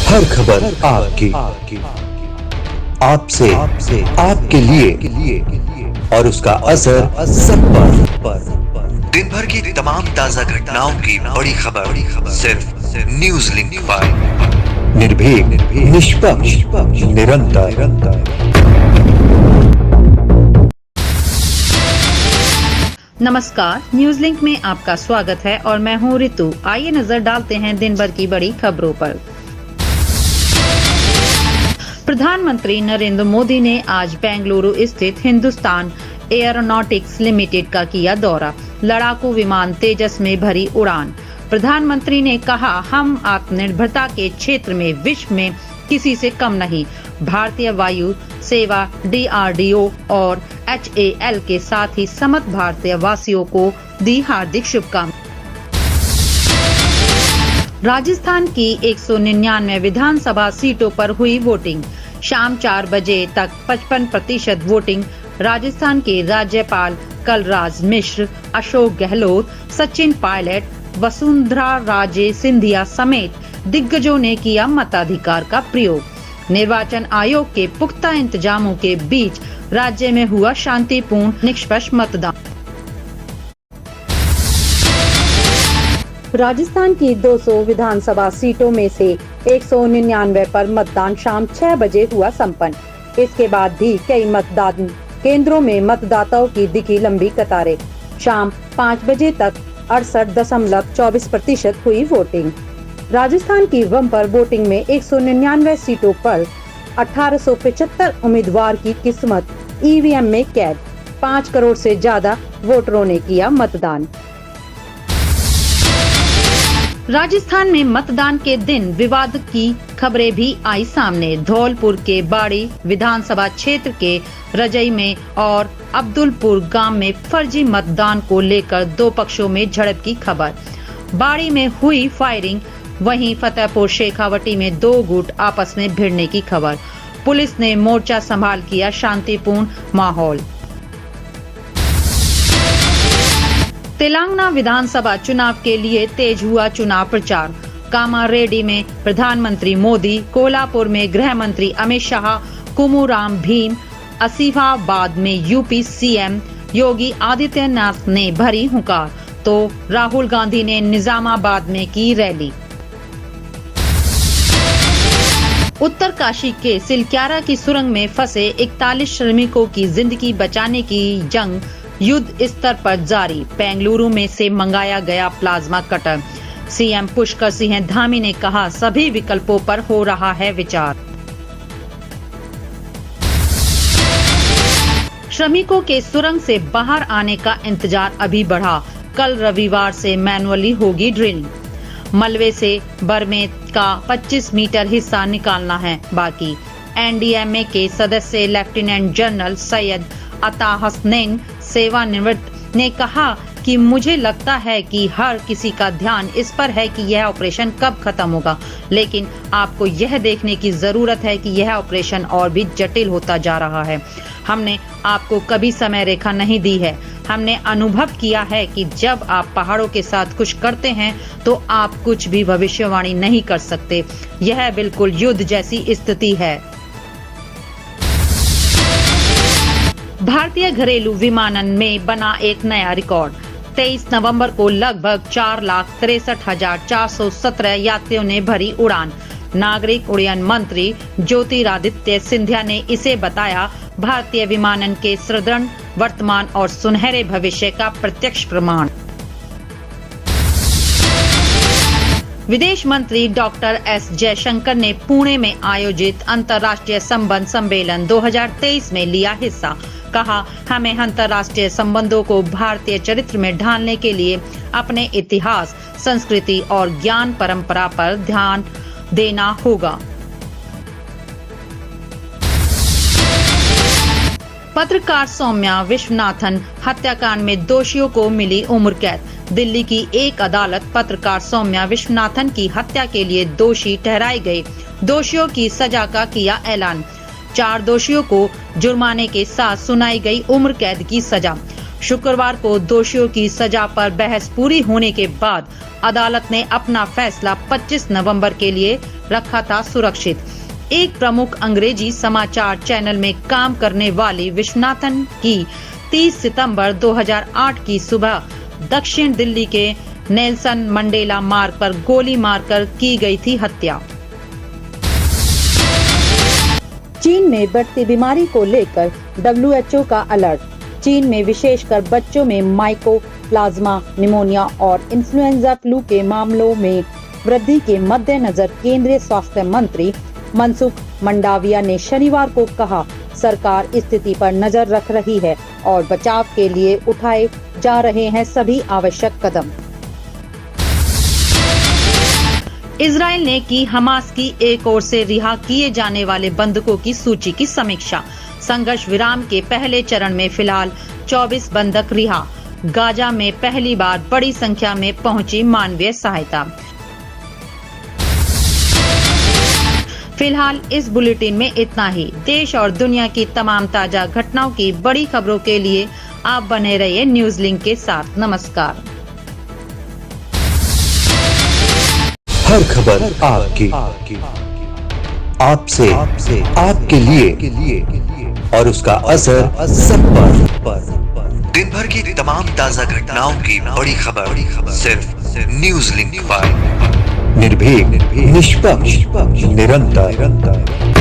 हर खबर आपकी, आपसे, आपके लिए और उसका असर सब पर। दिन भर की तमाम ताजा घटनाओं की बड़ी खबर सिर्फ न्यूज लिंक पर। निर्भीक, निष्पक्ष, निरंतर। नमस्कार, न्यूज लिंक में आपका स्वागत है और मैं हूं रितु। आइए नजर डालते हैं दिन भर की बड़ी खबरों पर। प्रधानमंत्री नरेंद्र मोदी ने आज बेंगलुरु स्थित हिंदुस्तान एयरोनॉटिक्स लिमिटेड का किया दौरा। लड़ाकू विमान तेजस में भरी उड़ान। प्रधानमंत्री ने कहा, हम आत्मनिर्भरता के क्षेत्र में विश्व में किसी से कम नहीं। भारतीय वायु सेवा, DRDO और HAL के साथ ही समस्त भारतीय वासियों को दी हार्दिक शुभकामनाएं। राजस्थान की 199 विधानसभा सीटों पर हुई वोटिंग। शाम 4 बजे तक 55% वोटिंग। राजस्थान के राज्यपाल कलराज मिश्र, अशोक गहलोत, सचिन पायलट, वसुंधरा राजे सिंधिया समेत दिग्गजों ने किया मताधिकार का प्रयोग। निर्वाचन आयोग के पुख्ता इंतजामों के बीच राज्य में हुआ शांतिपूर्ण निष्पक्ष मतदान। राजस्थान की 200 विधानसभा सीटों में से 199 पर मतदान शाम 6 बजे हुआ संपन्न। इसके बाद भी कई मतदान केंद्रों में मतदाताओं की दिखी लंबी कतारें। शाम 5 बजे तक 68.24% हुई वोटिंग। राजस्थान की बम्पर वोटिंग में 199 सीटों पर 1875 उम्मीदवार की किस्मत EVM में कैद। 5 करोड़ से ज्यादा वोटरों ने किया मतदान। राजस्थान में मतदान के दिन विवाद की खबरें भी आई सामने। धौलपुर के बाड़ी विधानसभा क्षेत्र के रजई में और अब्दुलपुर गांव में फर्जी मतदान को लेकर 2 पक्षों में झड़प की खबर। बाड़ी में हुई फायरिंग, वहीं फतेहपुर शेखावटी में 2 गुट आपस में भिड़ने की खबर। पुलिस ने मोर्चा संभाल किया शांतिपूर्ण माहौल। तेलंगाना विधानसभा चुनाव के लिए तेज हुआ चुनाव प्रचार। कामारेड्डी में प्रधानमंत्री मोदी, कोल्हापुर में गृह मंत्री अमित शाह, कुमुराम भीम, आसिफाबाद में UP CM योगी आदित्यनाथ ने भरी हुंकार, तो राहुल गांधी ने निजामाबाद में की रैली। उत्तरकाशी के सिलक्यारा की सुरंग में फंसे 41 श्रमिकों की जिंदगी बचाने की जंग युद्ध स्तर पर जारी। बेंगलुरु में से मंगाया गया plasma cutter. CM Pushkar Singh Dhami ने कहा, सभी विकल्पों पर हो रहा है विचार। श्रमिकों के सुरंग से बाहर आने का इंतजार अभी बढ़ा। कल रविवार से मैनुअली होगी ड्रिलिंग। मलबे से बरमेत का 25 मीटर हिस्सा निकालना है बाकी। NDMA के सदस्य लेफ्टिनेंट जनरल सैयद अता हसनैन सेवानिवृत्त ने कहा कि मुझे लगता है कि हर किसी का ध्यान इस पर है कि यह ऑपरेशन कब खत्म होगा, लेकिन आपको यह देखने की जरूरत है कि यह ऑपरेशन और भी जटिल होता जा रहा है। हमने आपको कभी समय रेखा नहीं दी है। हमने अनुभव किया है कि जब आप पहाड़ों के साथ कुछ करते हैं तो आप कुछ भी भविष्यवाणी नहीं कर सकते। यह बिल्कुल युद्ध जैसी स्थिति है। भारतीय घरेलू विमानन में बना एक नया रिकॉर्ड। 23 नवंबर को लगभग 4,63,417 यात्रियों ने भरी उड़ान। नागरिक उड्डयन मंत्री ज्योतिरादित्य सिंधिया ने इसे बताया भारतीय विमानन के सुदृढ़ वर्तमान और सुनहरे भविष्य का प्रत्यक्ष प्रमाण। विदेश मंत्री डॉक्टर S जयशंकर ने पुणे में आयोजित अंतर्राष्ट्रीय संबंध सम्मेलन 2023 में लिया हिस्सा। कहा, हमें अंतर्राष्ट्रीय संबंधों को भारतीय चरित्र में ढालने के लिए अपने इतिहास, संस्कृति और ज्ञान परंपरा पर ध्यान देना होगा। पत्रकार सौम्या विश्वनाथन हत्याकांड में दोषियों को मिली उम्र कैद। दिल्ली की एक अदालत पत्रकार सौम्या विश्वनाथन की हत्या के लिए दोषी ठहराए गए दोषियों की सजा का किया ऐलान। 4 दोषियों को जुर्माने के साथ सुनाई गई उम्र कैद की सजा। शुक्रवार को दोषियों की सजा पर बहस पूरी होने के बाद अदालत ने अपना फैसला 25 नवंबर के लिए रखा था सुरक्षित। एक प्रमुख अंग्रेजी समाचार चैनल में काम करने वाली विश्वनाथन की 30 सितंबर 2008 की सुबह दक्षिण दिल्ली के नेल्सन मंडेला मार्ग पर गोली मारकर की गई थी हत्या। चीन में बढ़ती बीमारी को लेकर WHO का अलर्ट। चीन में विशेषकर बच्चों में माइकोप्लाज्मा, निमोनिया और इन्फ्लुएंजा फ्लू के मामलों में वृद्धि के मद्देनजर केंद्रीय स्वास्थ्य मंत्री मनसुख मंडाविया ने शनिवार को कहा, सरकार स्थिति पर नजर रख रही है और बचाव के लिए उठाए जा रहे हैं सभी आवश्यक कदम। इजराइल ने की हमास की एक ओर से रिहा किए जाने वाले बंधकों की सूची की समीक्षा। संघर्ष विराम के पहले चरण में फिलहाल 24 बंधक रिहा। गाजा में पहली बार बड़ी संख्या में पहुंची मानवीय सहायता। फिलहाल इस बुलेटिन में इतना ही। देश और दुनिया की तमाम ताजा घटनाओं की बड़ी खबरों के लिए आप बने रहिए न्यूज लिंक के साथ। नमस्कार। हर खबर आपकी, आपसे, आपके लिए और उसका असर सब पर। दिन भर की तमाम ताजा घटनाओं की बड़ी खबर सिर्फ न्यूज लिंक पर। निर्भीक, निष्पक्ष, निरंतर।